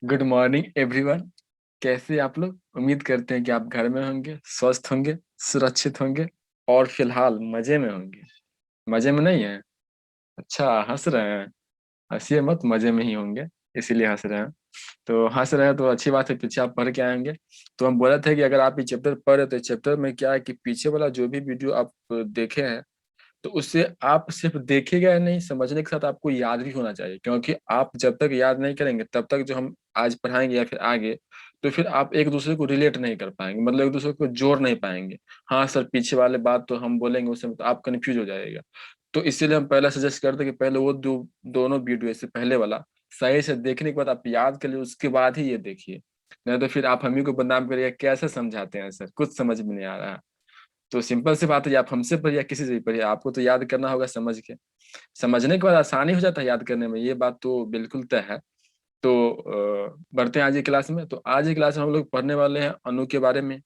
Good morning everyone. कैसे आप लोग? उम्मीद करते हैं कि आप घर में होंगे, स्वस्थ होंगे, सुरक्षित होंगे और फिलहाल मजे में होंगे। मजे में नहीं है? अच्छा, हंस रहे हैं। हंसिए मत, मजे में ही होंगे, इसीलिए हंस रहे हैं। तो हंस रहे हैं तो अच्छी बात है, पीछे आप पढ़ के आएंगे। तो हम बोले थे कि अगर आप ये चैप्टर पढ़ रहे हो, तो इस चैप्टर में क्या है कि पीछे वाला जो भी वीडियो आप देखे हैं, तो उससे आप सिर्फ देखेगा या नहीं, समझने के साथ आपको याद भी होना चाहिए। क्योंकि आप जब तक याद नहीं करेंगे तब तक जो हम आज पढ़ाएंगे या फिर आगे, तो फिर आप एक दूसरे को रिलेट नहीं कर पाएंगे, मतलब एक दूसरे को जोड़ नहीं पाएंगे। हाँ सर, पीछे वाले बात तो हम बोलेंगे उसमें तो आप कंफ्यूज हो जाएगा। तो इसीलिए हम पहले सजेस्ट करते हैं कि पहले वो दोनों वीडियो, इससे पहले वाला सही से देखने के बाद आप याद कर लीजिए, उसके बाद ही ये देखिए। नहीं तो फिर आप हम ही को बदनाम करिए, कैसे समझाते हैं सर, कुछ समझ में नहीं आ रहा है। तो सिंपल सी बात है, आप हमसे पढ़िए या किसी से भी पढ़िए, आपको तो याद करना होगा समझ के। समझने के बाद आसानी हो जाता है याद करने में, ये बात तो बिल्कुल तय है। तो बढ़ते हैं आज की क्लास में। तो आज की क्लास में हम लोग पढ़ने वाले हैं अणु के बारे में,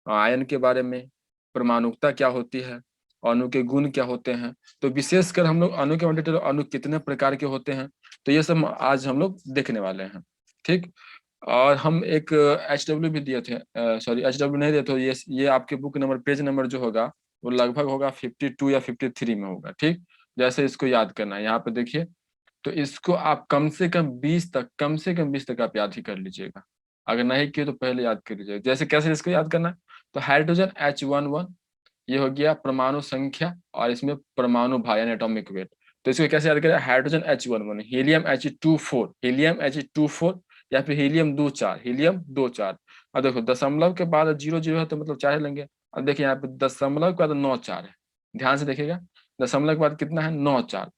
आयन के बारे में, परमाणुकता क्या होती है, अणु के गुण क्या होते हैं। तो विशेषकर हम लोग अणु के डिटेल, अणु कितने प्रकार के होते हैं, तो ये सब आज हम लोग देखने वाले हैं। ठीक। और हम एक HW भी दिए थे, सॉरी HW नहीं दिए थे, ये आपके बुक नंबर, पेज नंबर जो होगा वो लगभग होगा 52 या 53 में होगा। ठीक। जैसे इसको याद करना है, यहाँ पे देखिए। तो इसको आप कम से कम 20 तक, कम से कम 20 तक आप याद ही कर लीजिएगा। अगर नहीं किए तो पहले याद कर लीजिएगा। जैसे कैसे इसको याद करना है, तो हाइड्रोजन H11, ये हो गया परमाणु संख्या, और इसमें परमाणु भार यानी एटॉमिक वेट। तो इसको कैसे याद करें, हाइड्रोजन H11, हीलियम He24, या फिर हीलियम 24, हीलियम 24। और देखो दशमलव के बाद 00 है तो मतलब 4 लेंगे। और देखिए यहाँ पे दशमलव के बाद 9 4 है, ध्यान से देखिएगा। दशमलव के बाद कितना है, 9 4।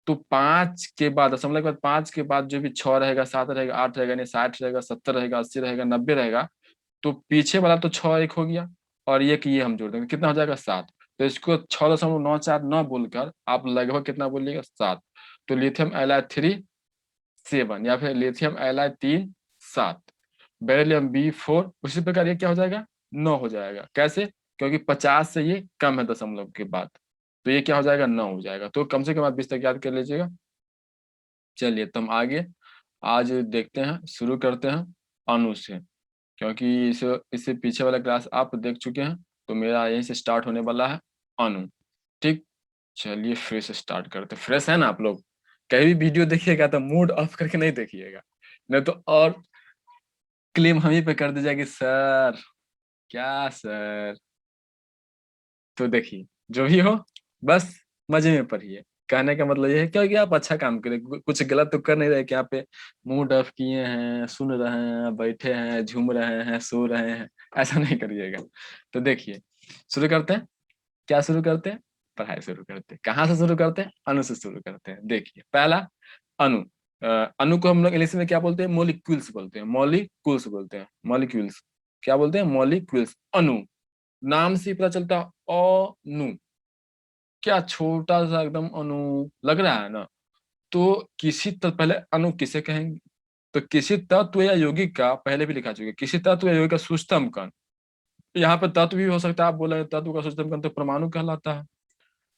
तो 5 के बाद, दशमलव के बाद 5 के बाद जो भी 6 रहेगा, 7 रहेगा, 8 रहेगा, नहीं 60 रहेगा, 70 रहेगा, 80 रहेगा, 90 रहेगा। तो पीछे वाला तो 6 एक हो गया, और ये हम जोड़ देंगे, कितना हो जाएगा, 7। तो इसको 6.94 न बोलकर आप लगभग कितना बोलिएगा, 7। तो लिथियम Li3 7, या फिर लिथियम Li3 7। बेरिलियम B4 उसी प्रकार ये क्या हो जाएगा, 9 हो जाएगा। कैसे? क्योंकि 50 से ये कम है दशमलव के बाद, तो ये क्या हो जाएगा, 9 हो जाएगा। तो कम से कम आप 20 तक याद कर लीजिएगा। चलिए तो हम आगे आज देखते हैं, शुरू करते हैं अणु से। क्योंकि इससे पीछे वाला क्लास आप देख चुके हैं, तो मेरा यहीं से स्टार्ट होने वाला है अणु। ठीक। चलिए फिर से स्टार्ट करते, फ्रेश है ना आप लोग? कहीं भी वीडियो देखिएगा तो मूड ऑफ करके नहीं देखिएगा, नहीं तो और क्लेम हम ही पे कर दी जाएगी, सर क्या सर। तो देखिए, जो भी हो, बस मजे में पढ़िए। कहने का मतलब ये है क्योंकि आप अच्छा काम करें, कुछ गलत तो कर नहीं रहे कि यहाँ पे मूड ऑफ किए हैं, सुन रहे हैं, बैठे हैं, झूम रहे हैं, सो रहे हैं। ऐसा नहीं करिएगा। तो देखिए, शुरू करते हैं। क्या शुरू करते हैं? पढ़ाई शुरू करते हैं। कहाँ से शुरू करते हैं? अणु से शुरू करते हैं। देखिए पहला अणु। अणु को हम लोग इंग्लिश में क्या बोलते हैं, मोलिक्यूल्स बोलते हैं, मॉलिक्यूल्स बोलते हैं, मॉलिक्यूल्स। क्या बोलते हैं, मॉलिक्यूल्स। अणु, नाम से ही पता चलता है, अणु। क्या छोटा सा एकदम अणु लग रहा है ना। तो किसी तत्व, पहले अणु किसे कहेंगे, तो किसी तत्व या यौगिक का, पहले भी लिखा चुके, किसी तत्व या यौगिक का सूक्ष्मतम कण। यहाँ पे तत्व भी हो सकता है, आप बोले तत्व का सूक्ष्मतम कण तो परमाणु कहलाता है।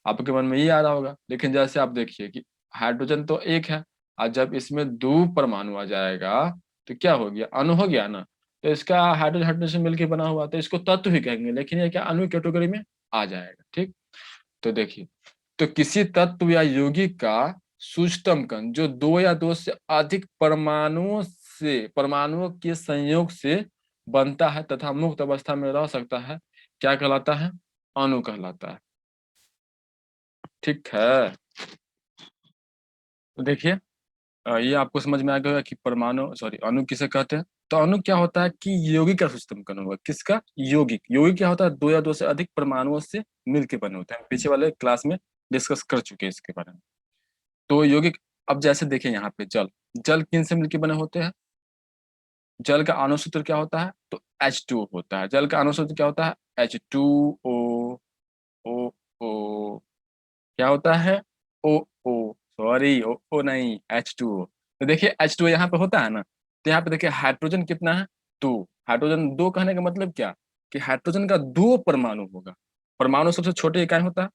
आपके मन में ये आ रहा होगा, लेकिन जैसे आप देखिए कि हाइड्रोजन तो एक है, और जब इसमें दो परमाणु आ जाएगा तो क्या हो गया, अणु हो गया ना। तो इसका हाइड्रोजन हाइड्रोजन से मिलकर बना हुआ, तो इसको तत्व ही कहेंगे, लेकिन ये क्या अणु कैटेगरी में आ जाएगा। ठीक। तो देखिए, तो किसी तत्व या यौगिक का सूक्ष्मतम कण जो दो या दो से अधिक परमाणुओं के संयोग से बनता है तथा मुक्त अवस्था में रह सकता है, क्या कहलाता है, अणु कहलाता है। ठीक है। तो देखिए, ये आपको समझ में आ गया होगा कि परमाणु, सॉरी, अणु किसे कहते हैं। तो अणु क्या होता है कि यौगिक का सूक्ष्मतम कण होगा, किसका, यौगिक। यौगिक क्या होता है, दो या दो से अधिक परमाणुओं से मिलकर बने होते हैं, पीछे वाले क्लास में डिस्कस कर चुके हैं इसके बारे में। तो यौगिक, अब जैसे देखें यहाँ पे जल, जल किन से मिलकर बने होते हैं, जल का अणु सूत्र क्या होता है, तो H2 होता है। जल का अणु सूत्र क्या होता है, H2O। ओ ओ क्या होता है, ओ ओ, सॉरी, ओ ओ नहीं, H2O। तो देखिए H2O यहाँ पे होता है ना, तो यहाँ पे देखिए हाइड्रोजन कितना है, 2। हाइड्रोजन 2 कहने का मतलब क्या, कि हाइड्रोजन का 2 परमाणु होगा। परमाणु सबसे छोटी इकाई होता है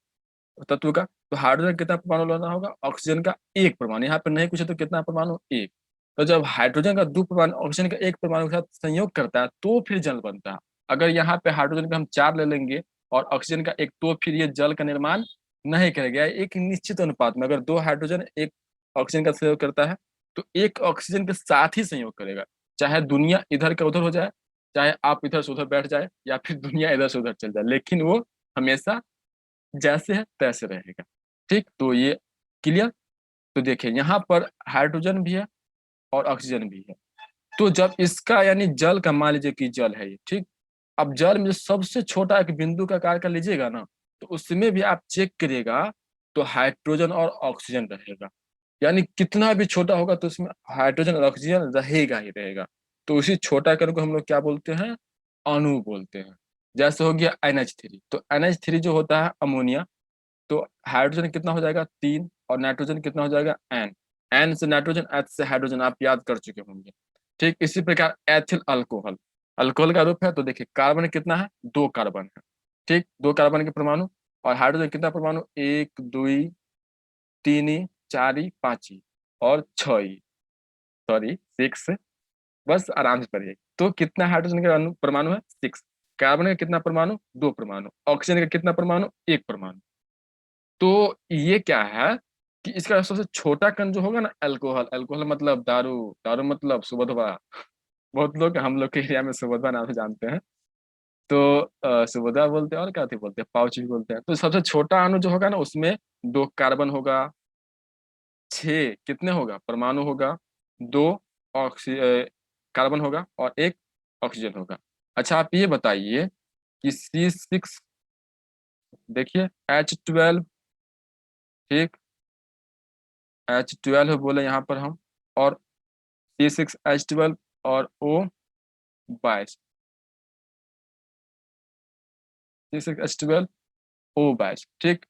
तत्व का। तो हाइड्रोजन कितना परमाणु लेना होगा, ऑक्सीजन का 1 परमाणु। यहाँ पे नहीं कुछ है तो कितना परमाणु, 1। तो जब हाइड्रोजन का 2 परमाणु ऑक्सीजन का 1 परमाणु के साथ संयोग करता है तो फिर जल बनता है। अगर यहाँ पे हाइड्रोजन का हम 4 ले लेंगे और ऑक्सीजन का 1, तो फिर ये जल का निर्माण नहीं करेगा। एक निश्चित अनुपात में अगर 2 हाइड्रोजन 1 ऑक्सीजन का संयोग करता है तो 1 ऑक्सीजन के साथ ही संयोग करेगा, चाहे दुनिया इधर का उधर हो जाए, चाहे आप इधर से उधर बैठ जाए, या फिर दुनिया इधर से उधर चल जाए, लेकिन वो हमेशा जैसे है तैसे रहेगा। ठीक, तो ये क्लियर। तो देखिए यहाँ पर हाइड्रोजन भी है और ऑक्सीजन भी है। तो जब इसका यानी जल का, मान लीजिए कि जल है ये, ठीक। अब जल में जो सबसे छोटा एक बिंदु का आकार का लीजिएगा ना, तो उसमें भी आप चेक करिएगा तो हाइड्रोजन और ऑक्सीजन रहेगा। यानी कितना भी छोटा होगा तो उसमें हाइड्रोजन और ऑक्सीजन रहेगा ही रहेगा। तो उसी छोटा कण को हम लोग क्या बोलते हैं? अणु बोलते हैं। जैसे हो गया NH3, तो NH3 जो होता है अमोनिया, तो हाइड्रोजन कितना हो जाएगा? 3, और नाइट्रोजन कितना हो जाएगा? N। N से नाइट्रोजन, H से हाइड्रोजन, आप याद कर चुके होंगे। ठीक, इसी प्रकार एथिल अल्कोहल, अल्कोहल का रूप है। तो देखिए कार्बन कितना है? 2 कार्बन है। ठीक, 2 कार्बन के परमाणु। और हाइड्रोजन कितना परमाणु? 1, 2, 3, 4, 5 और 6, सॉरी 6। बस आराम से पढ़िए। तो कितना हाइड्रोजन का परमाणु है? 6। कार्बन का कितना परमाणु? 2 परमाणु। ऑक्सीजन का कितना परमाणु? 1 परमाणु। तो ये क्या है कि इसका सबसे छोटा कण जो होगा ना, अल्कोहल, अल्कोहल मतलब दारू, दारू मतलब सुबोधवा। बहुत लोग हम लोग के एरिया में सुबोधवा नाम से जानते हैं। तो सुबोधवा बोलते हैं, और क्या थी बोलते हैं, पाउच भी बोलते हैं। तो सबसे छोटा अणु जो होगा ना, उसमें 2 कार्बन होगा, 6 कितने होगा? परमाणु होगा, 2 कार्बन होगा और 1 ऑक्सीजन होगा। अच्छा आप ये बताइए कि C6, देखिए H12, ठीक, H12 बोले यहाँ पर हम, और C6H12 और O22, C6H12O22, ठीक।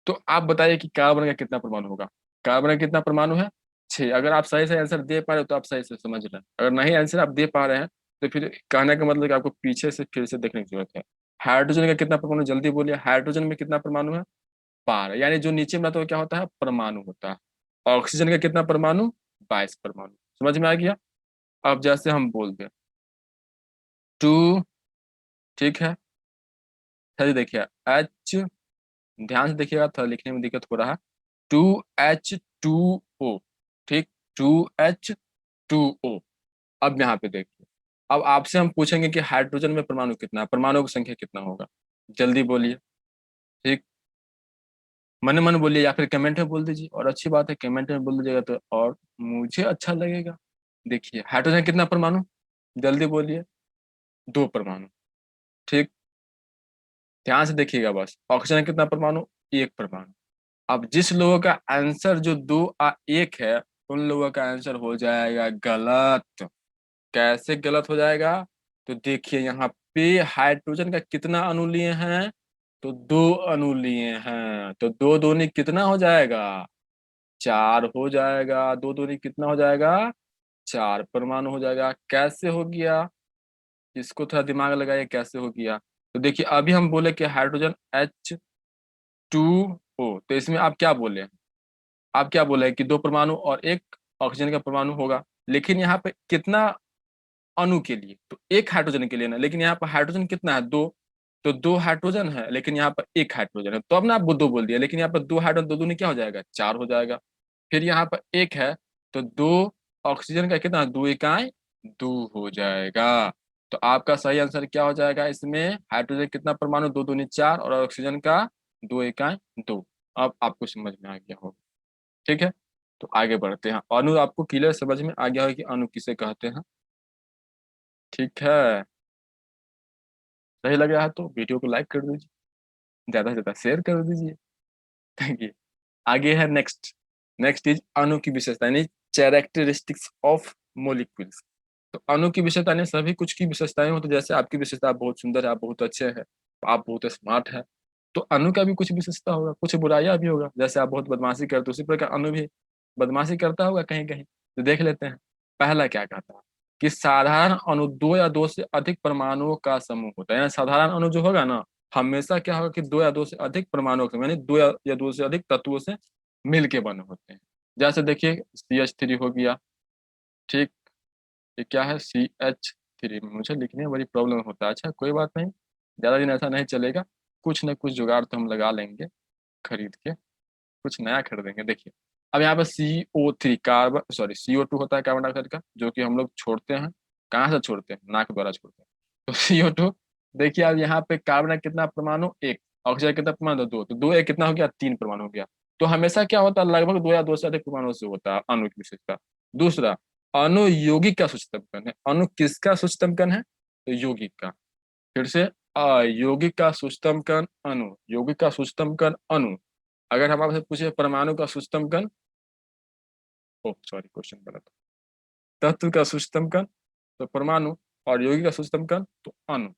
तो आप बताइए कि कार्बन का कितना परमाणु होगा? कार्बन का कितना परमाणु है? 6। अगर आप सही से आंसर दे पा रहे हो तो आप सही से समझ रहे हैं, अगर नहीं आंसर आप दे पा रहे हैं तो फिर कहने का मतलब कि आपको पीछे से फिर से देखने की जरूरत है। हाइड्रोजन का कितना परमाणु? जल्दी बोलिए, हाइड्रोजन में कितना परमाणु है? 12, यानी जो नीचे में रहता है वो क्या होता है? परमाणु होता है। ऑक्सीजन का कितना परमाणु? 22 परमाणु। समझ में आ गया? अब जैसे हम बोल दें 2, ठीक है, चलिए देखिए H, ध्यान से देखिएगा, थोड़ा लिखने में दिक्कत हो रहा है। 2H2O, ठीक, 2H2O। अब यहाँ पे देखिए, अब आपसे हम पूछेंगे कि हाइड्रोजन में परमाणु कितना है, परमाणु की संख्या कितना होगा? जल्दी बोलिए, ठीक, मन मन बोलिए या फिर कमेंट में बोल दीजिए। और अच्छी बात है, कमेंट में बोल दीजिएगा तो और मुझे अच्छा लगेगा। देखिए हाइड्रोजन कितना परमाणु? जल्दी बोलिए। 2 परमाणु, ठीक। ध्यान से देखिएगा बस। ऑक्सीजन कितना परमाणु? 1 परमाणु। अब जिस लोगों का आंसर जो 2 और 1 है, उन लोगों का आंसर हो जाएगा गलत। कैसे गलत हो जाएगा? तो देखिए यहाँ पे हाइड्रोजन का कितना अणु लिए हैं? तो 2 अणु लिए हैं। तो 2 दूनी कितना हो जाएगा? 4 हो जाएगा। 2 दूनी कितना हो जाएगा? 4 परमाणु हो जाएगा। कैसे हो गया? इसको थोड़ा दिमाग लगाइए, कैसे हो गया? तो देखिए अभी हम बोले कि हाइड्रोजन H2O, तो इसमें आप क्या बोले? आप क्या बोले कि 2 परमाणु और 1 ऑक्सीजन का परमाणु होगा। लेकिन यहाँ पे कितना अणु के लिए? तो 1 हाइड्रोजन के लिए ना, लेकिन यहाँ पर हाइड्रोजन कितना है? 2। तो 2 हाइड्रोजन है, लेकिन यहाँ पर 1 हाइड्रोजन है, तो अब ना आप 2 बोल दिया, लेकिन यहाँ पर 2 हाइड्रोजन, 2 दूनी क्या हो जाएगा? 4 हो जाएगा। फिर यहाँ पर 1 है, तो 2 ऑक्सीजन का कितना? 2 इकाई 2 हो जाएगा। तो आपका सही आंसर क्या हो जाएगा इसमें? हाइड्रोजन कितना परमाणु? 2 दूनी 4, और ऑक्सीजन का 2 इकाई 2। अब आपको समझ में आ गया होगा, ठीक है। तो आगे बढ़ते हैं। अणु आपको क्लियर समझ में आ गया है कि अणु किसे कहते हैं, ठीक है। सही लग रहा है तो वीडियो को लाइक कर दीजिए, ज्यादा से ज्यादा शेयर कर दीजिए। Thank you. आगे है नेक्स्ट। नेक्स्ट इज अणु की विशेषता, यानी कैरेक्टरिस्टिक्स ऑफ मोलिक्यूल्स। तो अणु की विशेषता यानी सभी कुछ की विशेषताएं होती, जैसे आपकी विशेषता, आप बहुत सुंदर है, आप बहुत अच्छे हैं, आप बहुत स्मार्ट है। तो अणु का भी कुछ विशेषता होगा, कुछ बुराइयां भी होगा। जैसे आप बहुत बदमाशी करते हो, उसी प्रकार अणु भी बदमाशी करता होगा कहीं कहीं। तो देख लेते हैं। पहला क्या कहता है कि साधारण अणु 2 या 2 से अधिक परमाणुओं का समूह होता है। यानी साधारण अणु जो होगा ना, हमेशा क्या होगा कि 2 या 2 से अधिक परमाणुओं के, यानी 2 या 2 से अधिक तत्वों से मिल के बने होते हैं। जैसे देखिए CH3 हो गया, ठीक। ये क्या है, CH3। मुझे लिखने में बड़ी प्रॉब्लम होता है। अच्छा कोई बात नहीं, ज़्यादा दिन ऐसा नहीं चलेगा, कुछ न कुछ जुगाड़ तो हम लगा लेंगे खरीद के, कुछ नया खरीदेंगे। देखिए अब यहाँ पे CO3 कार्बन, सॉरी CO2 होता है कार्बन डाइऑक्साइड का, जो कि हम लोग छोड़ते हैं। कहाँ से छोड़ते हैं? नाक द्वारा छोड़ते हैं। तो CO2, देखिए अब यहाँ पे कार्बन का कितना परमाणु? एक। ऑक्सीजन कितना परमाणु? दो। तो दो एक कितना हो गया? तीन परमाणु हो गया। तो हमेशा क्या होता है, लगभग दो या दो से अधिक परमाणु से होता है अणु की विशेषता। दूसरा, अणु यौगिक का सूक्ष्मतम कण है। अणु किसका सूक्ष्मतम कण है? तो यौगिक का। फिर से, यौगिक का सूक्ष्मतम कण अणु, यौगिक का सूक्ष्मतम कण अणु। अगर हम आपसे पूछे परमाणु का सूक्ष्मतम कण, ओ सॉरी क्वेश्चन गलत, तत्व का सूक्ष्मतम कण तो परमाणु, और यौगिक का सूक्ष्मतम कण तो अणु।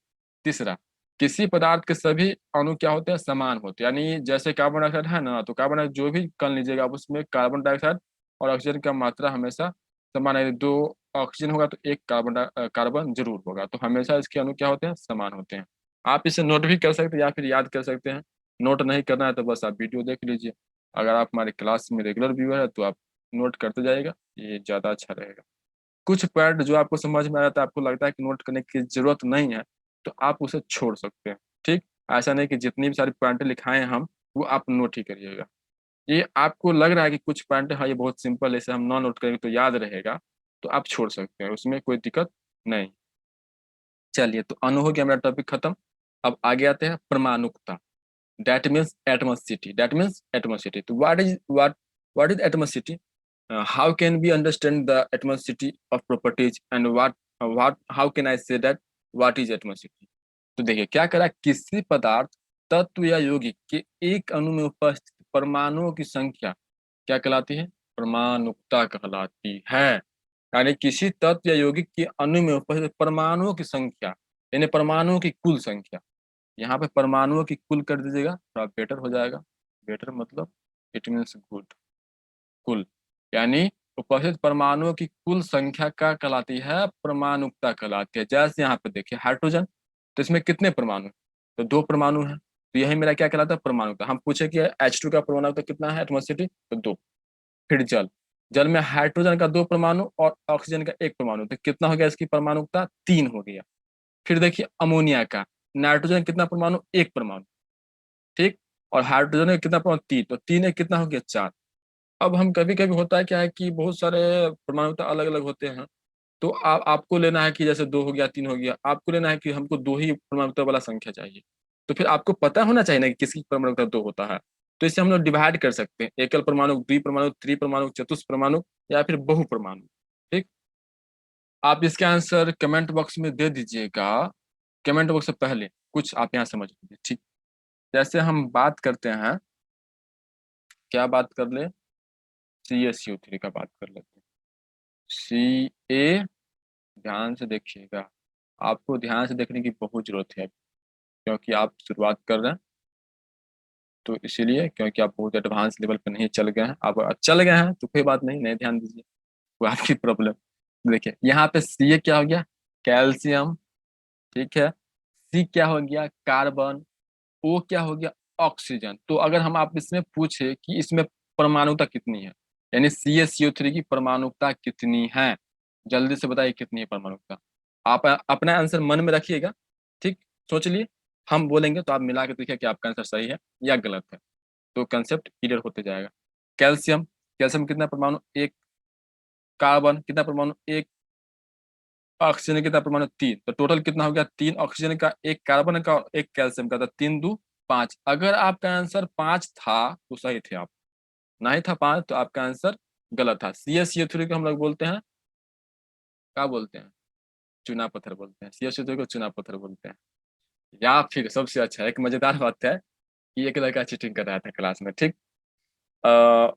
तीसरा, किसी पदार्थ के सभी अणु क्या होते हैं? समान होते हैं। यानी जैसे कार्बन डाइऑक्साइड है ना, तो कार्बन डाइऑक्साइड जो भी कण लीजिएगा आप, उसमें कार्बन डाइऑक्साइड और ऑक्सीजन का मात्रा हमेशा समान है। दो ऑक्सीजन होगा तो एक कार्बन जरूर होगा। तो हमेशा इसके अणु क्या होते हैं? समान होते हैं। आप इसे नोट भी कर सकते हैं या फिर याद कर सकते हैं। नोट नहीं करना है तो बस आप वीडियो देख लीजिए। अगर आप हमारे क्लास में रेगुलर व्यूअर है तो आप नोट करते जाइएगा, ये ज़्यादा अच्छा रहेगा। कुछ पॉइंट जो आपको समझ में आ जाता है, आपको लगता है कि नोट करने की जरूरत नहीं है, तो आप उसे छोड़ सकते हैं। ठीक, ऐसा नहीं कि जितनी भी सारी पॉइंट लिखाए हैं हम, वो आप नोट ही करिएगा। ये आपको लग रहा है कि कुछ पॉइंट हाँ ये बहुत सिंपल है, इसे हम नॉन नोट करेंगे तो याद रहेगा, तो आप छोड़ सकते हैं, उसमें कोई दिक्कत नहीं। चलिए, तो अणु हो गया, मेरा टॉपिक खत्म। अब आगे आते हैं परमाणुकता। That means atomicity, that means atomicity. तो what is atomicity? How can we understand the atomicity of properties, and what how can I say that what is atomicity? तो देखिए क्या करा, किसी पदार्थ, तत्व या यौगिक के एक अणु में उपस्थित परमाणुओं की संख्या क्या कहलाती है? परमाणुकता कहलाती है। यानी किसी तत्व या यौगिक के अणु में उपस्थित परमाणुओं की संख्या, यानी परमाणुओं की कुल संख्या। यहाँ पे परमाणुओं की कुल कर दीजिएगा, थोड़ा बेटर हो जाएगा। बेटर मतलब इट मीन्स गुड। कुल, यानी उपस्थित परमाणुओं की कुल संख्या क्या कहलाती है? परमाणुकता कहलाती है। जैसे यहाँ पे देखिए हाइड्रोजन, तो इसमें कितने परमाणु हैं? तो दो परमाणु हैं, तो यही मेरा क्या कहलाता है? परमाणुकता। हम पूछे कि H2 का परमाणुकता कितना है, एटमॉसिटी, तो दो। फिर जल, जल में हाइड्रोजन का दो परमाणु और ऑक्सीजन का एक परमाणु, तो कितना हो गया इसकी परमाणुकता? तीन हो गया। फिर देखिए अमोनिया का, नाइट्रोजन कितना परमाणु? एक परमाणु, ठीक। और हाइड्रोजन का कितना परमाणु? तीन, तो तीन एक कितना हो गया? चार। अब हम कभी कभी होता है क्या है कि बहुत सारे परमाणुता अलग अलग होते हैं, तो आपको लेना है कि जैसे दो हो गया, तीन हो गया, आपको लेना है कि हमको दो ही परमाणुता वाला संख्या चाहिए। तो फिर आपको पता होना चाहिए ना कि किसकी परमाणुता दो होता है। तो इसे हम लोग डिवाइड कर सकते हैं, एकल परमाणु, द्विपरमाणु, त्रिपरमाणु, चतुष्परमाणु, या फिर बहुपरमाणु। ठीक, आप इसके आंसर कमेंट बॉक्स में दे दीजिएगा। कमेंट बॉक्स से पहले कुछ आप यहाँ समझ लीजिए, ठीक। जैसे हम बात करते हैं, क्या बात कर ले, CaCO3 का बात कर लेते हैं। Ca, ध्यान से देखिएगा, आपको ध्यान से देखने की बहुत जरूरत है, क्योंकि आप शुरुआत कर रहे हैं, तो इसीलिए, क्योंकि आप बहुत एडवांस लेवल पर नहीं चल गए हैं। आप चल गए हैं तो कोई बात नहीं, नहीं ध्यान दीजिए, वो आपकी प्रॉब्लम। देखिए यहाँ पे Ca क्या हो गया? कैल्शियम, ठीक है। C क्या हो गया? कार्बन। O क्या हो गया? ऑक्सीजन। तो अगर हम आप इसमें पूछे कि इसमें परमाणुता कितनी है, यानी CaCO3 की परमाणुता कितनी है, जल्दी से बताइए कितनी है परमाणुता। आप अपना आंसर मन में रखिएगा, ठीक, सोच लिए। हम बोलेंगे तो आप मिला के देखिए कि आपका आंसर सही है या गलत है, तो कंसेप्ट क्लियर होते जाएगा। कैल्शियम, कैल्शियम कितना परमाणु? एक। कार्बन कितना परमाणु? एक। ऑक्सीजन कितना परमाणु? तीन। तो टोटल कितना हो गया? तीन ऑक्सीजन का, एक कार्बन का, और एक कैल्शियम का, तो तीन दो पांच। अगर आपका आंसर पांच था तो सही थे आप, नहीं था पांच तो आपका आंसर गलत था। CaCO3 को हम लोग बोलते हैं, क्या बोलते हैं? चूना पत्थर बोलते हैं। CaCO3 को चूना पत्थर बोलते हैं। या फिर सबसे अच्छा एक मजेदार बात है कि एक लड़का चीटिंग कर रहा था क्लास में, ठीक। अ,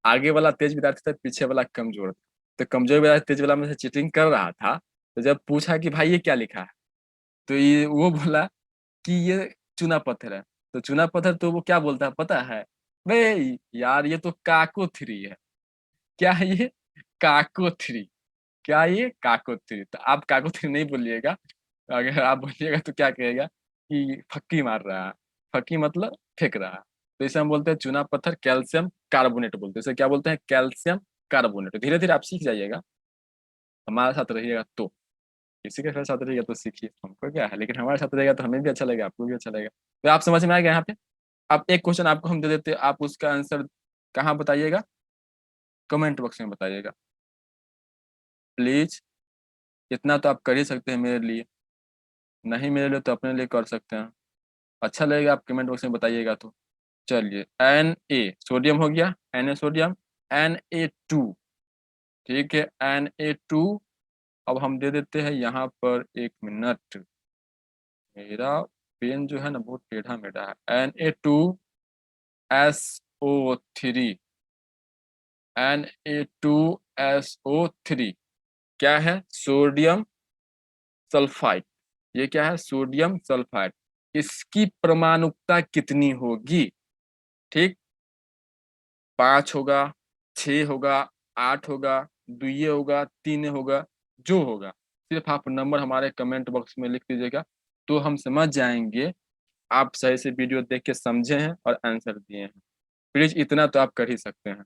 आगे वाला तेज विद्यार्थी था, पीछे वाला कमजोर था। तो कमजोर विद्यार्थी तेज वाला में से चीटिंग कर रहा था, तो जब पूछा कि भाई ये क्या लिखा है, तो ये वो बोला कि ये चूना पत्थर है। तो चूना पत्थर, तो वो क्या बोलता है पता है? बे यार, ये तो काको थ्री है। क्या है ये? काको थ्री। क्या ये? काको थ्री। तो आप काको थ्री नहीं बोलिएगा, अगर आप बोलिएगा तो क्या कहेगा कि फक्की मार रहा है। फक्की मतलब फेंक रहा है। तो इसे हम बोलते हैं चूना पत्थर, कैल्शियम कार्बोनेट बोलते हैं। इसे क्या बोलते हैं? Calcium carbonate. धीरे धीरे आप सीख जाइएगा। हमारे साथ रहिएगा तो, किसी के साथ रहिएगा तो सीखिए, हमको क्या है, लेकिन हमारे साथ रहेगा तो हमें भी अच्छा लगेगा, आपको भी अच्छा लगेगा। तो आप समझ में आ गया यहाँ पे। अब एक क्वेश्चन आपको हम दे देते हैं, आप उसका आंसर कहाँ बताइएगा, कमेंट बॉक्स में बताइएगा प्लीज। इतना तो आप कर ही सकते हैं मेरे लिए, नहीं मेरे लिए तो अपने लिए कर सकते हैं। अच्छा लगेगा आप कमेंट बॉक्स में बताइएगा तो। चलिए, Na सोडियम हो गया, Na सोडियम, Na2, ठीक है, Na2। अब हम दे देते हैं यहाँ पर, 1 मिनट, मेरा पेन जो है ना बहुत टेढ़ा मेढ़ा है। Na2SO3, Na2SO3 क्या है, सोडियम सल्फाइड। ये क्या है, सोडियम सल्फाइड। इसकी परमाणुकता कितनी होगी, ठीक, 5 होगा, 6 होगा, 8 होगा, 2 होगा, 3 होगा, जो होगा, सिर्फ आप नंबर हमारे कमेंट बॉक्स में लिख दीजिएगा, तो हम समझ जाएंगे आप सही से वीडियो देख के समझे हैं और आंसर दिए हैं। प्लीज इतना तो आप कर ही सकते हैं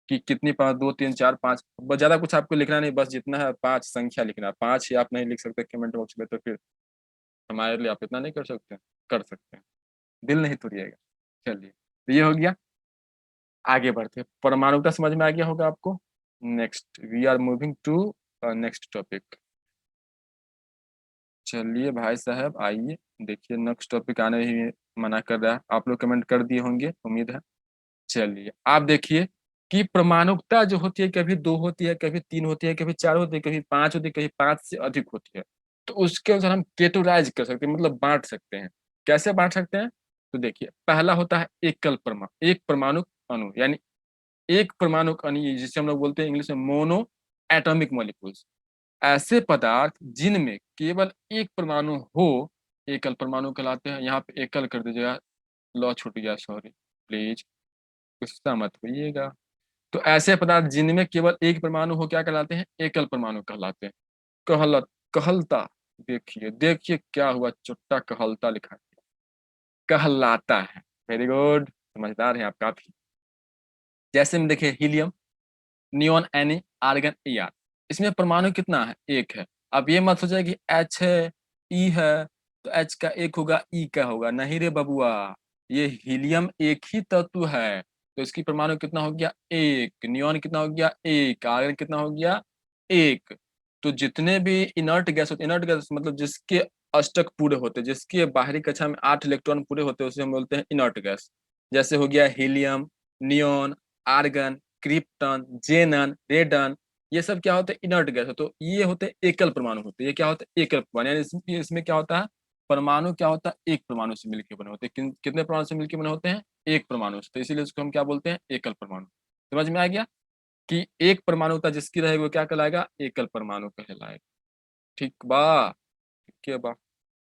कि कितनी, 5, 2, 3, 4, 5, बस ज्यादा कुछ आपको लिखना नहीं, बस जितना है 5 संख्या लिखना है। 5 ही आप नहीं लिख सकते कमेंट बॉक्स में, तो फिर हमारे लिए आप इतना नहीं कर सकते, कर सकते हैं, दिल नहीं तोड़िएगा। चलिए, तो ये हो गया। आगे बढ़ते हैं, परमाणुता समझ में आ गया होगा आपको। Next we are moving to next topic. चलिए भाई साहब आइए, देखिए नेक्स्ट टॉपिक आने ही मना कर रहा है, आप लोग कमेंट कर दिए होंगे उम्मीद है। चलिए आप देखिए कि परमाणुकता जो होती है, कभी 2 होती है, कभी 3 होती है, कभी 4 होती है, कभी 5 होती है, कभी 5 से अधिक होती है। तो उसके अनुसार हम केटोराइज कर सकते हैं, मतलब बांट सकते हैं। कैसे बांट सकते हैं, तो देखिए पहला होता है एकल परमाणु, एक परमाणु अणु, यानी एक परमाणु अणु, जिसे हम लोग बोलते हैं इंग्लिश में मोनो एटॉमिक मॉलिक्यूल्स। ऐसे पदार्थ जिनमें केवल एक परमाणु हो, एकल परमाणु कहलाते हैं। यहाँ पे एकल कर दीजिएगा, लॉ छूट गया, सॉरी प्लीज, गुस्सा मत होइएगा। तो ऐसे पदार्थ जिनमें केवल एक परमाणु हो क्या कहलाते हैं, एकल परमाणु कहलाते हैं। कहलत, कहलता, देखिए देखिए क्या हुआ, चुट्टा कहलता लिखा है, कहलाता है। वेरी गुड, समझदार है आप काफी। जैसे में देखिए helium, neon, Na, argon, Ar, इसमें परमाणु कितना है, एक है। अब ये मत सोचिए कि H है, E है, तो H का एक होगा, E का होगा, नहीं रे बबुआ, ये हीलियम एक ही तत्व है, तो इसकी परमाणु कितना हो गया, एक। नियोन कितना हो गया, एक। आर्गन कितना हो गया, एक। तो जितने भी इनर्ट गैस होते, इनर्ट गैस मतलब जिसके अष्टक पूरे होते, जिसके बाहरी कक्षा में 8 इलेक्ट्रॉन पूरे होते हैं, उसे हम बोलते हैं इनर्ट गैस। जैसे हो गया हीलियम, नियोन, आर्गन, क्रिप्टन, जेनन, रेडन, ये सब क्या होते हैं, इनर्ट गैस। तो ये होते हैं एकल परमाणु होते हैं, ये क्या होता है, एकल परमाणु, यानी इसमें क्या होता है, परमाणु क्या होता है, एक परमाणु से मिलकर बने होते हैं। कितने परमाणु से मिलकर बने होते हैं, एक परमाणु से, तो इसीलिए इसको हम क्या बोलते हैं, एकल परमाणु। समझ में आ गया कि एक परमाणुता जिसकी रहेगी वो क्या कहलाएगा, एकल परमाणु कहलाएगा। ठीक बा, ठीक है बा,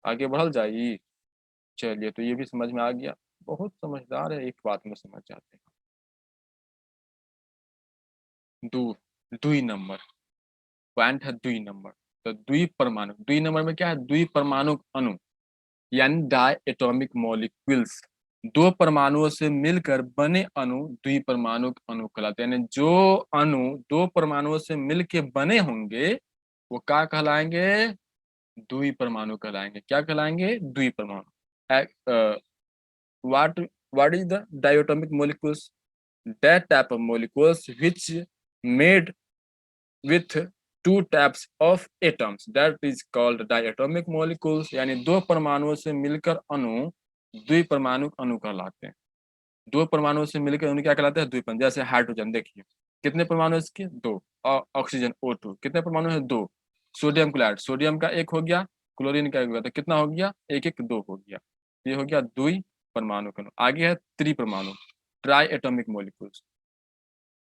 आगे बढ़ल जाई। चलिए, तो ये भी समझ में आ गया, बहुत समझदार है, एक बात में समझ जाते हैं। दुई नंबर, पॉइंट है दुई नंबर। तो द्वि परमाणु, द्वि नंबर में क्या है, द्वि परमाणु अणु, यानी डाई एटॉमिक मॉलिक्यूल्स। दो परमाणुओं से मिलकर बने अणु द्वि परमाणु अणु कहलाते हैं। यानी जो अणु दो परमाणुओं से मिलकर बने होंगे वो क्या कहलाएंगे, द्वि परमाणु कहलाएंगे। क्या कहलाएंगे, द्वि परमाणु। What what is the diatomic molecules, that type of molecules which made with two types of atoms, that is called diatomic molecules। यानी दो परमाणुओं से मिलकर अणु द्विपरमाणु अणु कहलाते हैं। दो परमाणुओं से मिलकर अणु क्या कहलाते हैं, द्विपरमाणु। जैसे हाइड्रोजन देखिए, कितने परमाणु है इसके, दो। और ऑक्सीजन O2 कितने परमाणु है, दो। सोडियम क्लोराइड, सोडियम का एक हो गया, क्लोरीन का एक हो गया, तो कितना हो गया, एक एक, दो हो गया। ये हो गया द्वि परमाणु अणु। आगे है त्रिपरमाणु, ट्राई एटॉमिक मोलिक्यूल्स।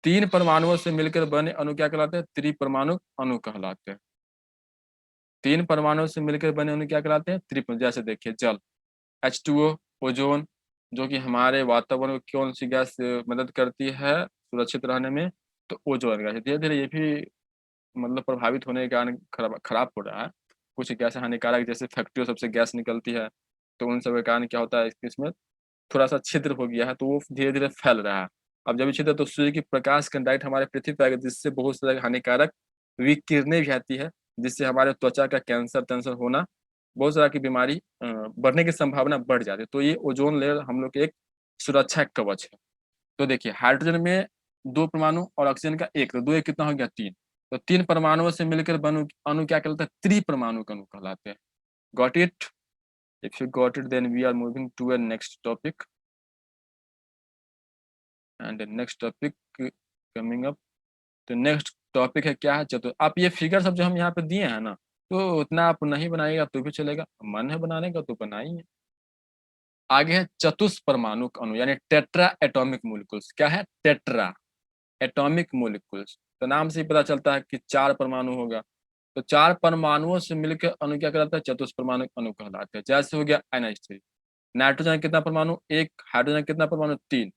तीन परमाणुओं से मिलकर बने अणु क्या कहलाते हैं, त्रिपरमाणु अणु कहलाते हैं। तीन परमाणुओं से मिलकर बने अणु क्या कहलाते हैं, त्रिपरमाणु। जैसे देखिए जल, H2O, ओजोन, जो कि हमारे वातावरण को कौन सी गैस मदद करती है सुरक्षित रहने में, तो ओजोन गैस। धीरे धीरे ये भी मतलब प्रभावित होने के कारण खराब खराब हो रहा है। कुछ गैस हानिकारक, जैसे फैक्ट्रियों सबसे गैस निकलती है, तो उन सब के कारण क्या होता है, इसमें थोड़ा सा छिद्र हो गया है, तो वो धीरे धीरे फैल रहा है। अब जब ये छिद्र, तो सूर्य की प्रकाश का डायरेक्ट हमारे पृथ्वी पर आएगा, जिससे बहुत सारे हानिकारक विकिरणें भी आती है, जिससे हमारे त्वचा का कैंसर होना, बहुत सारा की बीमारी बढ़ने की संभावना बढ़ जाती है। तो ये ओजोन लेयर हम लोग के एक सुरक्षा कवच है। तो देखिए हाइड्रोजन में 2 परमाणु और ऑक्सीजन का 1, तो 2 1 कितना हो गया 3। तो 3 परमाणुओं से मिलकर बनु अणु क्या कहलाता है? त्रिपरमाणु अणु कहलाते हैं। Got it? If you got it then we are moving to a next topic, and next topic coming up. तो नेक्स्ट टॉपिक है क्या है? चतुर। आप ये फिगर सब जो हम यहाँ पे दिए हैं ना, तो उतना आप नहीं बनाइएगा तो भी चलेगा, मन है बनाने का तो बनाइए। आगे है चतुष्परमाणु अणु यानी टेट्रा एटॉमिक मोलिकुल्स। क्या है? Tetra atomic molecules. तो नाम से ही पता चलता है कि 4 परमाणु होगा। तो 4 परमाणुओं से मिलकर अणु क्या कहलाता है? चतुष्परमाणु अणु कहलाते हैं। जैसे हो गया NH3। नाइट्रोजन कितना परमाणु? 1। हाइड्रोजन कितना परमाणु? 3।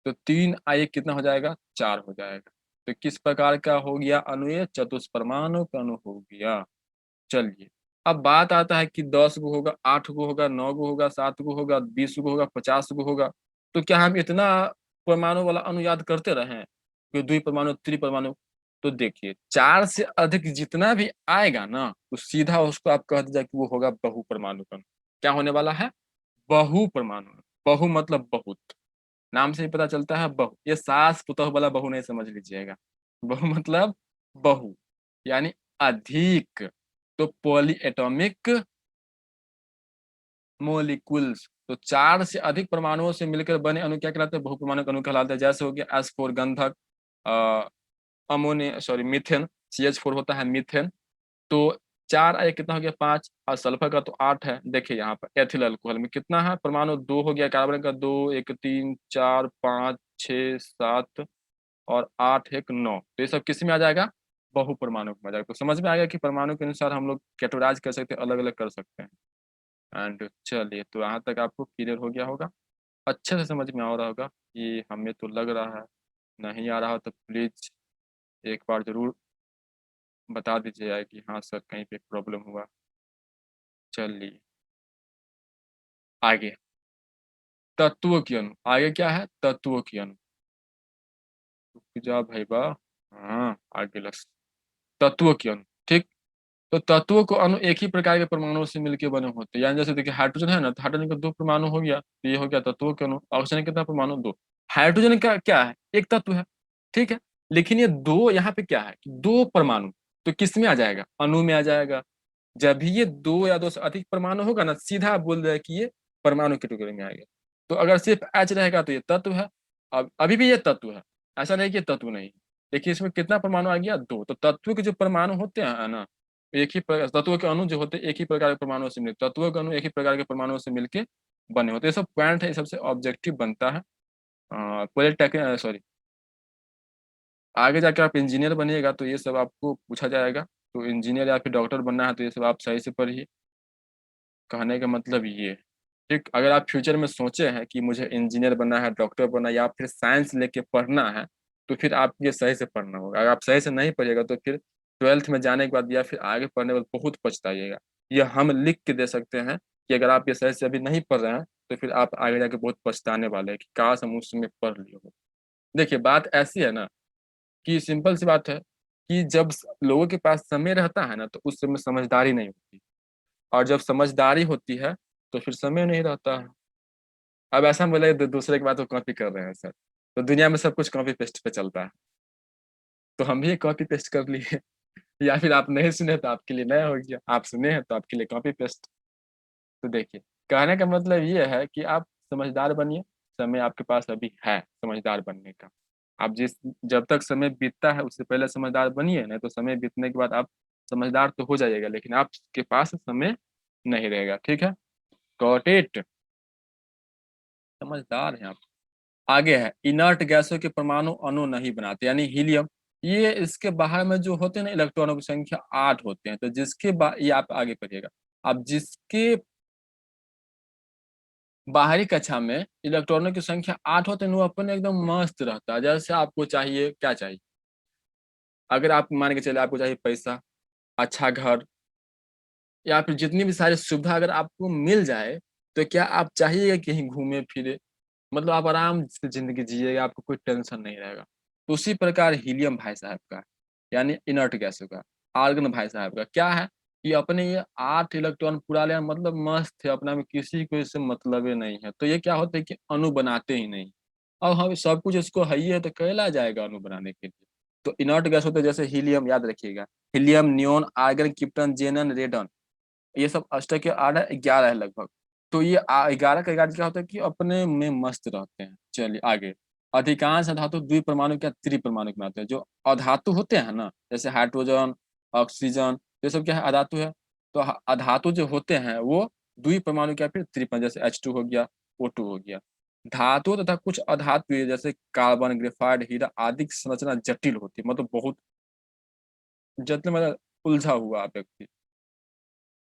तो 3 I कितना हो जाएगा? 4 हो जाएगा। तो किस प्रकार का हो गया अणु? ये चतुष्परमाणु अणु हो गया। चलिए, अब बात आता है कि 10 गो होगा, 8 गो होगा, 9 गो होगा, 7 गो होगा, 20 गो होगा, 50 गो होगा। तो क्या हम इतना परमाणु वाला अणु याद करते रहे कि द्विपरमाणु त्रिपरमाणु? तो देखिए 4 से अधिक जितना भी आएगा ना, तो सीधा उसको आप कह दीजिए कि वो होगा बहुपरमाणु अणु। क्या होने वाला है? बहुपरमाणु। बहु मतलब बहुत, नाम से ही पता चलता है बहु। ये सास पुतोह वाला बहु नहीं समझ लीजिएगा। बहु मतलब बहु यानी अधिक। तो पॉली एटॉमिक मोलिकुल्स, तो 4 से अधिक परमाणुओं से मिलकर बने अणु क्या कहलाते हैं? बहुपरमाणु अणु कहलाते हैं। जैसे हो गया S4 गंधक, अमोनिया सॉरी मीथेन, CH4 होता है मीथेन। तो 4 I कितना हो गया? 5। और सल्फर का तो 8 है। देखिए यहाँ पर एथिल अल्कोहल में कितना है परमाणु? 2 हो गया। कार्बन का 2, 1 3 4 5 6 7 और 8 1 9। तो ये सब किस में आ जाएगा? बहुपरमाणु में आ जाएगा। तो समझ में आ गया कि परमाणु के अनुसार हम लोग कैटेगराइज कर सकते हैं, अलग अलग कर सकते हैं। एंड चलिए, तो यहाँ तक आपको क्लियर हो गया होगा, अच्छे से समझ में आ रहा होगा। कि हमें तो लग रहा है नहीं आ रहा हो तो प्लीज एक बार जरूर बता दीजिएगा कि हाँ सर कहीं पे प्रॉब्लम हुआ। चलिए आगे, तत्वों की अणु। आगे क्या है? तत्वों की अणु। रुक जा भाई बा। हाँ आगे लक्ष्य, तत्वों की अणु। ठीक। तो तत्वों को अणु एक ही प्रकार के परमाणुओं से मिलकर बने होते हैं। यानी जैसे देखिए हाइड्रोजन है ना, तो हाइड्रोजन का 2 परमाणु हो गया, तो ये हो गया तत्वों के अणु। ऑक्सीजन का कितना परमाणु? 2। हाइड्रोजन का क्या है? एक तत्व है। ठीक है। लेकिन ये 2 यहाँ पे क्या है? 2 परमाणु। तो किस में आ जाएगा? अणु में आ जाएगा। जब भी ये 2 या 2 से अधिक परमाणु होगा ना, सीधा आप बोल रहे हैं कि ये परमाणु कैटेगरी में आएगा। तो अगर सिर्फ H रहेगा तो ये तत्व है। अब अभी भी ये तत्व है, ऐसा नहीं कि ये तत्व नहीं। देखिए इसमें कितना परमाणु आ गया? 2। तो तत्व के जो परमाणु होते हैं ना, एक ही तत्वों के अणु जो होते हैं एक ही प्रकार के परमाणुओं से मिलते, तत्वों के अणु एक ही प्रकार के परमाणुओं से मिलके बने होते हैं। ये सब पॉइंट है, ये सबसे ऑब्जेक्टिव बनता है। पॉलिटेक्निक सॉरी, आगे जाकर आप इंजीनियर बनिएगा तो ये सब आपको पूछा जाएगा। तो इंजीनियर या फिर डॉक्टर बनना है तो ये सब आप सही से पढ़िए। कहने का मतलब ये है। ठीक, अगर आप फ्यूचर में सोचे हैं कि मुझे इंजीनियर बनना है, डॉक्टर बनना है या फिर साइंस लेके पढ़ना है, तो फिर आप ये सही से पढ़ना होगा। अगर आप सही से नहीं पढ़िएगा तो फिर 12th में जाने के बाद या फिर आगे पढ़ने के बाद बहुत पछताइएगा। ये हम लिख के दे सकते हैं कि अगर आप ये सही से अभी नहीं पढ़ रहे हैं तो फिर आप आगे जाके बहुत पछताने वाले हैं कि काश हम उस समय पढ़ लिए हो। देखिए बात ऐसी है ना कि सिंपल सी बात है कि जब लोगों के पास समय रहता है ना, तो उस समय समझदारी नहीं होती, और जब समझदारी होती है तो फिर समय नहीं रहता है। अब ऐसा बोले दूसरे की बात को कॉपी कर रहे हैं सर, तो दुनिया में सब कुछ कॉपी पेस्ट पे चलता है। तो हम भी कॉपी पेस्ट कर लिए। या फिर आप नहीं सुने तो आपके लिए नया हो गया, आप सुने हैं तो आपके लिए कॉपी पेस्ट। तो देखिए कहने का मतलब ये है कि आप समझदार बनिए। समय आपके पास अभी है समझदार बनने का। आप जिस जब तक समय बीतता है उससे पहले समझदार बनिए, नहीं तो समय बीतने के बाद आप समझदार तो हो जाइएगा लेकिन आपके पास समय नहीं रहेगा। ठीक है, गॉट इट? समझदार हैं आप। आगे है इनर्ट गैसों के परमाणु अणु नहीं बनाते यानी हीलियम। ये इसके बाहर में जो होते हैं ना इलेक्ट्रॉनों की संख्या 8 होते हैं। तो ये आप आगे पढ़िएगा। अब जिसके बाहरी कक्षा में इलेक्ट्रॉनों की संख्या 8 होते हैं वो अपन एकदम मस्त रहता है। जैसे आपको चाहिए, क्या चाहिए? अगर आप मान के चले आपको चाहिए पैसा, अच्छा घर, या फिर जितनी भी सारी सुविधा अगर आपको मिल जाए, तो क्या आप चाहिएगा कि कहीं घूमे फिरे? मतलब आप आराम से जिंदगी जिएगा, आपको कोई टेंशन नहीं रहेगा। तो उसी प्रकार हीलियम भाई साहब का, यानी इनर्ट गैसों का, आर्गन भाई साहब का क्या है कि अपने ये 8 इलेक्ट्रॉन पूरा लिया, मतलब मस्त है अपना में, किसी को इससे मतलब ही नहीं है। तो ये क्या होता है कि अणु बनाते ही नहीं। अब हम सब कुछ इसको है ही है तो कैला जाएगा अणु बनाने के लिए। तो इनर्ट गैस होते हैं जैसे हीलियम, याद रखिएगा, हीलियम, नियोन, आर्गन, क्रिप्टन, जेनन, रेडन, ये सब अष्टक के 8 11 है लगभग। तो ये 11 का 11 क्या होता है कि अपने में मस्त रहते हैं। चलिए आगे। अधिकांश धातु द्विपरमाणु क्या त्रिपरमाणु बनाते हैं। जो अधातु होते हैं ना, जैसे हाइड्रोजन, ऑक्सीजन, ये सब क्या है, अधातु है। तो अधातु जो होते हैं वो द्विपरमाणु क्या फिर त्रिपरमाणु, जैसे H2 हो गया, O2 हो गया। धातु तथा कुछ अधातु जैसे कार्बन, ग्रेफाइट, हीरा आदि की संरचना जटिल होती है, मतलब बहुत जटिल, मतलब उलझा हुआ व्यक्ति।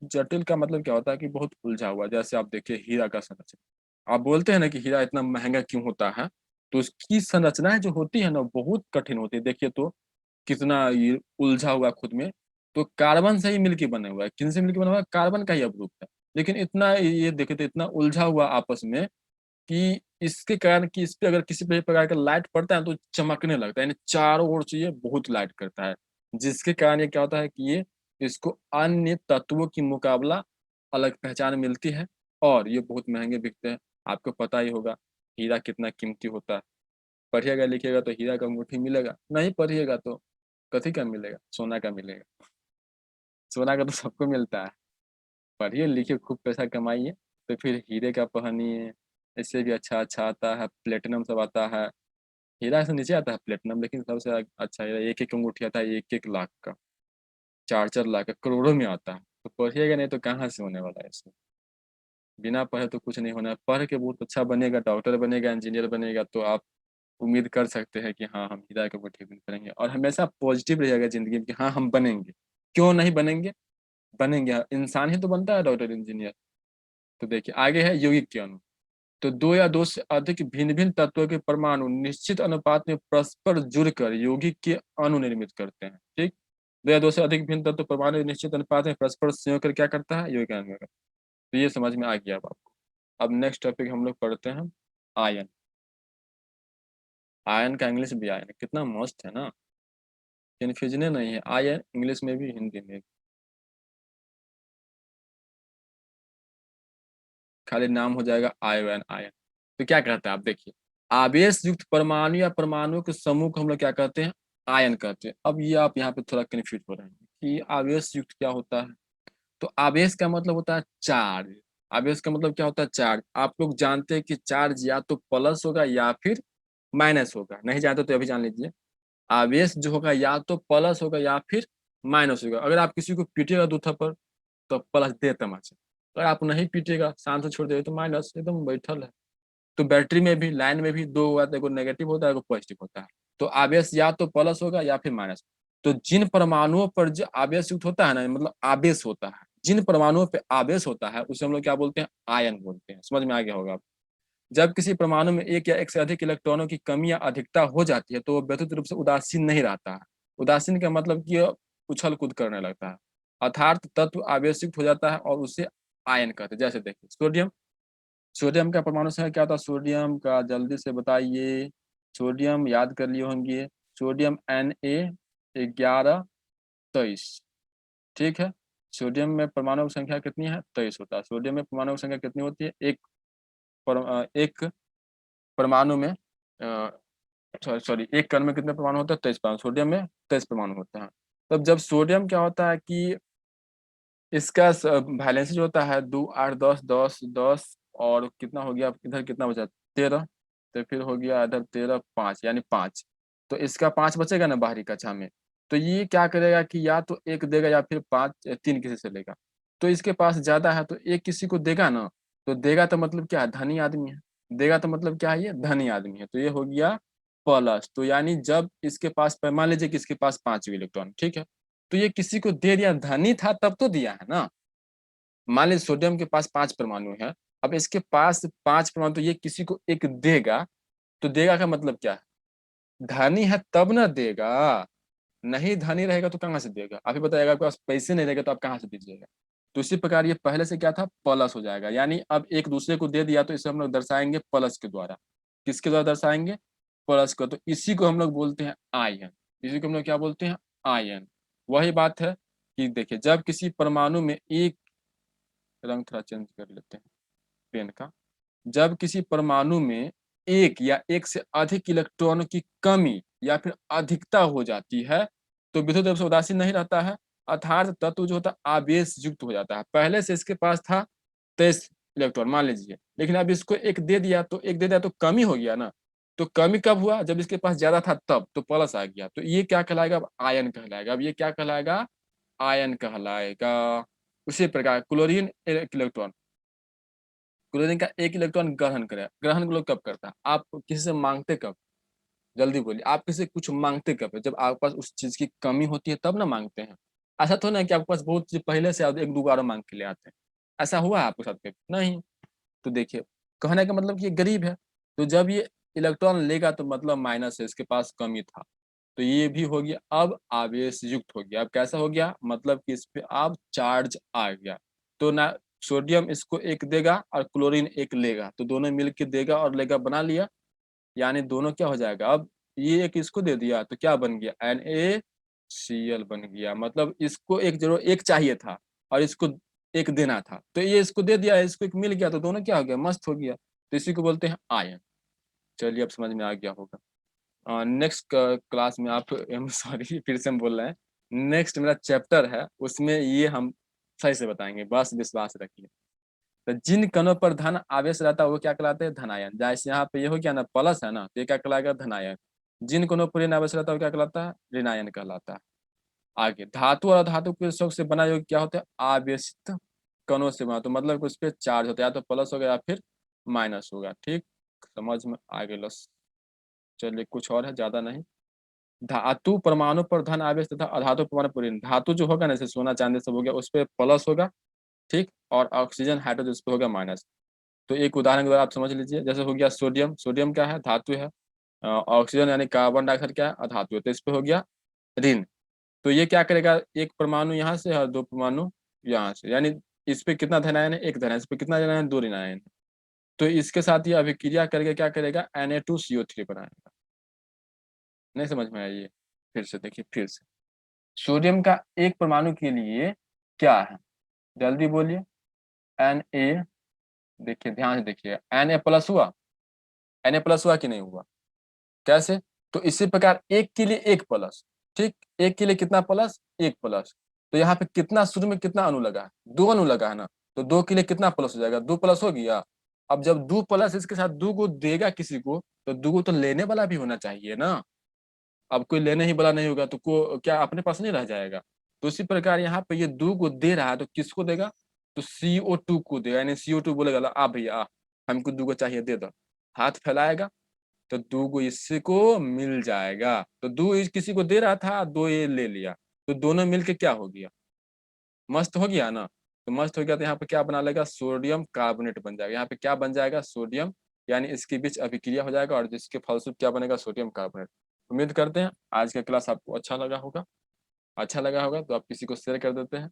जटिल का मतलब क्या होता है कि बहुत उलझा हुआ। जैसे आप देखिए हीरा का संरचना, आप बोलते हैं ना कि हीरा इतना महंगा क्यों होता है, तो उसकी संरचनाएं जो होती है ना बहुत कठिन होती है। देखिए तो कितना ये उलझा हुआ खुद में। तो कार्बन से ही मिलके बना हुआ है, किन से मिलके बना हुआ है, कार्बन का ही अवरूप है। लेकिन इतना ये देखिए तो इतना उलझा हुआ आपस में कि इसके कारण कि इस पे अगर किसी भी प्रकार का लाइट पड़ता है तो चमकने लगता है, यानी चारों ओर से ये बहुत लाइट करता है। जिसके कारण ये क्या होता है कि ये इसको अन्य तत्वों की मुकाबला अलग पहचान मिलती है और ये बहुत महंगे बिकते हैं। आपको पता ही होगा हीरा कितना कीमती होता है। पढ़िएगा लिखिएगा तो हीरा का अंगूठी मिलेगा, नहीं पढ़िएगा तो कथी का मिलेगा, सोना का मिलेगा। सोना का तो सबको मिलता है। पढ़िए लिखिए खूब पैसा कमाइए तो फिर हीरे का पहनिए। इससे भी अच्छा अच्छा आता है, प्लेटिनम सब आता है। हीरा से नीचे आता है प्लेटिनम, लेकिन सबसे अच्छा हीरा एक एक अंगूठी आता है 1 1 लाख का, 4 4 लाख का, करोड़ों में आता है। तो पढ़िएगा नहीं तो कहाँ से होने वाला है इसमें। बिना पढ़े तो कुछ नहीं होना है। पढ़ के बहुत अच्छा बनेगा, डॉक्टर बनेगा, इंजीनियर बनेगा, तो आप उम्मीद कर सकते हैं कि हाँ हम हीरा के अंगूठी विन करेंगे। और हमेशा पॉजिटिव रहिएगा जिंदगी में कि हाँ हम बनेंगे। क्यों नहीं बनेंगे, बनेंगे। इंसान ही तो बनता है डॉक्टर, इंजीनियर। तो देखिए आगे है यौगिक के अणु। तो दो या दो से अधिक भिन्न भिन्न तत्वों के परमाणु निश्चित अनुपात में परस्पर जुड़कर यौगिक के अणु निर्मित करते हैं। ठीक, दो या दो से अधिक भिन्न तत्व परमाणु निश्चित अनुपात में परस्पर संयोग कर क्या करता है, यौगिक अणु। तो ये समझ में आ गया अब आपको। अब नेक्स्ट टॉपिक हम लोग पढ़ते हैं आयन। आयन का इंग्लिश भी आयन, कितना मस्त है ना, कन्फ्यूजन नहीं है। आयन इंग्लिश में भी हिंदी में भी। खाली नाम हो जाएगा आयन। आयन तो क्या कहता है आप देखिए, आवेश युक्त परमाणु या परमाणु के समूह को हम लोग क्या कहते हैं, आयन कहते हैं। अब ये आप यहाँ पे थोड़ा कन्फ्यूज हो रहे हैं कि आवेश युक्त क्या होता है। तो आवेश का मतलब होता है चार्ज। आवेश का मतलब क्या होता है, चार्ज। आप लोग जानते हैं कि चार्ज या तो प्लस होगा या फिर माइनस होगा, नहीं जानते तो अभी जान लीजिए। आवेश जो होगा या तो प्लस होगा या फिर माइनस होगा। अगर आप किसी को पीटिएगा दो थप्पड़ तो प्लस दे तमाचा, अगर आप नहीं पीटिएगा शांत से छोड़ देगा तो माइनस एकदम बैठल है। तो बैटरी में भी, लाइन में भी दो हुआ, एगो नेगेटिव होता है एगो पॉजिटिव होता है। तो आवेश या तो प्लस होगा या फिर माइनस। तो जिन परमाणुओं पर जो आवेश युक्त होता है ना, मतलब आवेश होता है, जिन परमाणुओं पे आवेश होता है उसे हम लोग क्या बोलते हैं, आयन बोलते हैं। समझ में आ गया होगा। जब किसी परमाणु में एक या एक से अधिक इलेक्ट्रॉनों की कमी या अधिकता हो जाती है तो वह व्यथित रूप से उदासीन नहीं रहता है। उदासीन का मतलब कि यह उछल कूद करने लगता है, अर्थात तत्व आवेशित हो जाता है और उसे आयन कहते हैं। जैसे देखिए सोडियम, सोडियम का परमाणु संख्या क्या होता है, सोडियम का जल्दी से बताइए। सोडियम याद कर लिए होंगे, सोडियम Na 11 23। ठीक है, सोडियम में परमाणु संख्या कितनी है, 23 होता है। सोडियम में परमाणु संख्या कितनी होती है, एक परमाणु में सॉरी एक कण में कितने परमाणु होते हैं, 23 परमाणु। सोडियम में 23 परमाणु होते हैं। तब जब सोडियम क्या होता है कि इसका वैलेंसी जो होता है 2 8 10 10 10, और कितना हो गया इधर, कितना बचा 13, तो फिर हो गया इधर 13 5 यानी 5। तो इसका 5 बचेगा ना बाहरी कक्षा में। तो ये क्या करेगा कि या तो एक देगा या फिर 5 3 किसी से लेगा। तो इसके पास ज्यादा है तो एक किसी को देगा ना। तो देगा तो मतलब क्या है, धनी आदमी है। देगा तो मतलब क्या है, ये धनी आदमी है। तो ये हो गया प्लस। तो यानी जब इसके पास, मान लीजिए कि इसके पास 5 इलेक्ट्रॉन, ठीक है, तो ये किसी को दे दिया, धनी था तब तो दिया है ना। मान लीजिए सोडियम के पास 5 परमाणु है, अब इसके पास 5 परमाणु, तो ये किसी को एक देगा। तो देगा का मतलब क्या है, धनी है तब ना देगा। नहीं धनी रहेगा तो कहाँ से देगा, आप ही बताइएगा। आपके पास पैसे नहीं रहेगा तो आप कहाँ से दीजिएगा। तो इसी प्रकार ये पहले से क्या था, प्लस हो जाएगा। यानी अब एक दूसरे को दे दिया तो इसे हम लोग दर्शाएंगे प्लस के द्वारा। किसके द्वारा दर्शाएंगे, प्लस को। तो इसी को हम लोग बोलते हैं आयन। इसी को हम लोग क्या बोलते हैं, आयन। वही बात है कि देखिए जब किसी परमाणु में एक, रंग थोड़ा चेंज कर लेते हैं पेन का, जब किसी परमाणु में एक या एक से अधिक इलेक्ट्रॉनों की कमी या फिर अधिकता हो जाती है तो विद्युत रूप से उदासीन नहीं रहता है, अर्थात तत्व जो होता है आवेश युक्त हो जाता है। पहले से इसके पास था 23 इलेक्ट्रॉन मान लीजिए, लेकिन अब इसको एक दे दिया तो एक दे दिया तो कमी हो गया ना। तो कमी कब हुआ, जब इसके पास ज्यादा था तब, तो प्लस आ गया, तो ये क्या कहलाएगा, अब आयन कहलाएगा। अब ये क्या कहलाएगा, आयन कहलाएगा। उसी प्रकार क्लोरीन एक इलेक्ट्रॉन, क्लोरीन का एक इलेक्ट्रॉन ग्रहण करे, ग्रहण लोग कब करता है, आप किसी से मांगते कब, जल्दी बोलिए, आप किसी से कुछ मांगते कब है, जब आपके पास उस चीज की कमी होती है तब ना मांगते हैं। ऐसा तो नहीं कि आपके पास बहुत चीज पहले से आप एक दो बार मांग के ले आते हैं, ऐसा हुआ है आपके साथ कभी, नहीं। तो देखिए कहने का मतलब कि ये गरीब है, तो जब ये इलेक्ट्रॉन लेगा तो मतलब माइनस है, इसके पास कमी था, तो ये भी हो गया अब आवेश युक्त हो गया। अब कैसा हो गया, मतलब कि इस पे अब चार्ज आ गया। तो ना सोडियम इसको एक देगा और क्लोरीन एक लेगा, तो दोनों मिलके देगा और लेगा बना लिया, यानी दोनों क्या हो जाएगा, अब ये एक इसको दे दिया तो क्या बन गया, NaCl बन गया। मतलब इसको एक जरूर एक चाहिए था और इसको एक देना था, तो ये इसको दे दिया, इसको एक मिल गया, तो दोनों क्या हो गया, मस्त हो गया। तो इसी को बोलते हैं आयन। चलिए अब समझ में आ गया होगा। नेक्स्ट क्लास में आप सॉरी फिर से हम बोल रहे हैं, नेक्स्ट मेरा चैप्टर है उसमें ये हम सही से बताएंगे, बस विश्वास रखिए। तो जिन कणों पर धन आवेश रहता है वो क्या कहलाते हैं, धनायन। जैसे यहाँ पे ये हो गया ना प्लस है ना, तो ये क्या कहलाएगा, धनायन। जिन कणों पर ऋण आवेश रहता है वो क्या कहलाता है, ऋणायन कहलाता है। आगे धातु और अधातु के शोक से बना योग क्या होता है, आवेशित कणों से बना, तो मतलब कि उस पर चार्ज होता है, या तो प्लस होगा या फिर माइनस होगा। ठीक, समझ में आगे लस। चलिए कुछ और है, ज्यादा नहीं। धातु परमाणु पर धन आवेश तथा अधातु परमाणु पर ऋण। धातु जो होगा ना जैसे सोना चांदी सब हो गया, उस पर प्लस होगा, ठीक, और ऑक्सीजन हाइड्रोजन उस पर होगा माइनस। तो एक उदाहरण के द्वारा आप समझ लीजिए, जैसे हो गया सोडियम, सोडियम क्या है, धातु है। ऑक्सीजन यानी कार्बन डाइऑक्साइड क्या है, अधातु है, तो इस पे हो गया ऋण। तो ये क्या करेगा, एक परमाणु यहाँ से और दो परमाणु यहाँ से, यानी इस पे कितना धनायन है, एक धनायन, इस पे कितना धनायन है, दो ऋणायन है। तो इसके साथ ये अभिक्रिया करके क्या करेगा, Na2CO3 बनाएगा। नहीं समझ में आई ये, फिर से देखिए फिर से, सोडियम का एक परमाणु के लिए क्या है, जल्दी बोलिए, Na, देखिए ध्यान से देखिए, Na+ हुआ, Na+ हुआ कि नहीं हुआ, कैसे, तो इसी प्रकार एक के लिए एक प्लस, ठीक, एक के लिए कितना प्लस, एक प्लस। तो यहाँ पे कितना शुरू में कितना अणु लगा है, दो अणु लगा है ना, तो दो के लिए कितना प्लस हो जाएगा, दो प्लस हो गया। अब जब दो प्लस इसके साथ दो को देगा किसी को, तो दो को तो लेने वाला भी होना चाहिए ना। अब कोई लेने ही वाला नहीं होगा तो को क्या अपने पास नहीं रह जाएगा। तो इसी प्रकार यहाँ पे ये दो को दे रहा है तो किसको देगा, तो CO2 को देगा, यानी CO2 बोलेगा ला, आ भैया आ, हमको दो को चाहिए दे दो, हाथ फैलाएगा तो दो को इसको मिल जाएगा। तो दो किसी को दे रहा था, दो ये ले लिया, तो दोनों मिलके क्या हो गया, मस्त हो गया ना। तो मस्त हो गया तो यहाँ पे क्या बना लेगा, सोडियम कार्बोनेट बन जाएगा। यहाँ पे क्या बन जाएगा, सोडियम, यानी इसके बीच अभिक्रिया हो जाएगा और जिसके फलस्वरूप क्या बनेगा, सोडियम कार्बोनेट। उम्मीद करते हैं आज का क्लास आपको अच्छा लगा होगा। अच्छा लगा होगा तो आप किसी को शेयर कर देते हैं,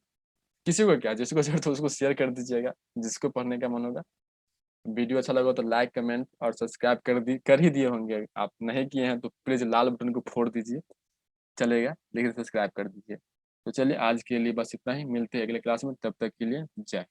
किसी को क्या, जिसको जरूरत हो उसको शेयर कर दीजिएगा, जिसको पढ़ने का मन होगा। वीडियो अच्छा लगा तो लाइक कमेंट और सब्सक्राइब कर ही दिए होंगे, आप नहीं किए हैं तो प्लीज लाल बटन को फोड़ दीजिए, चलेगा, लेकिन सब्सक्राइब कर दीजिए। तो चलिए आज के लिए बस इतना ही, मिलते हैं अगले क्लास में, तब तक के लिए जय।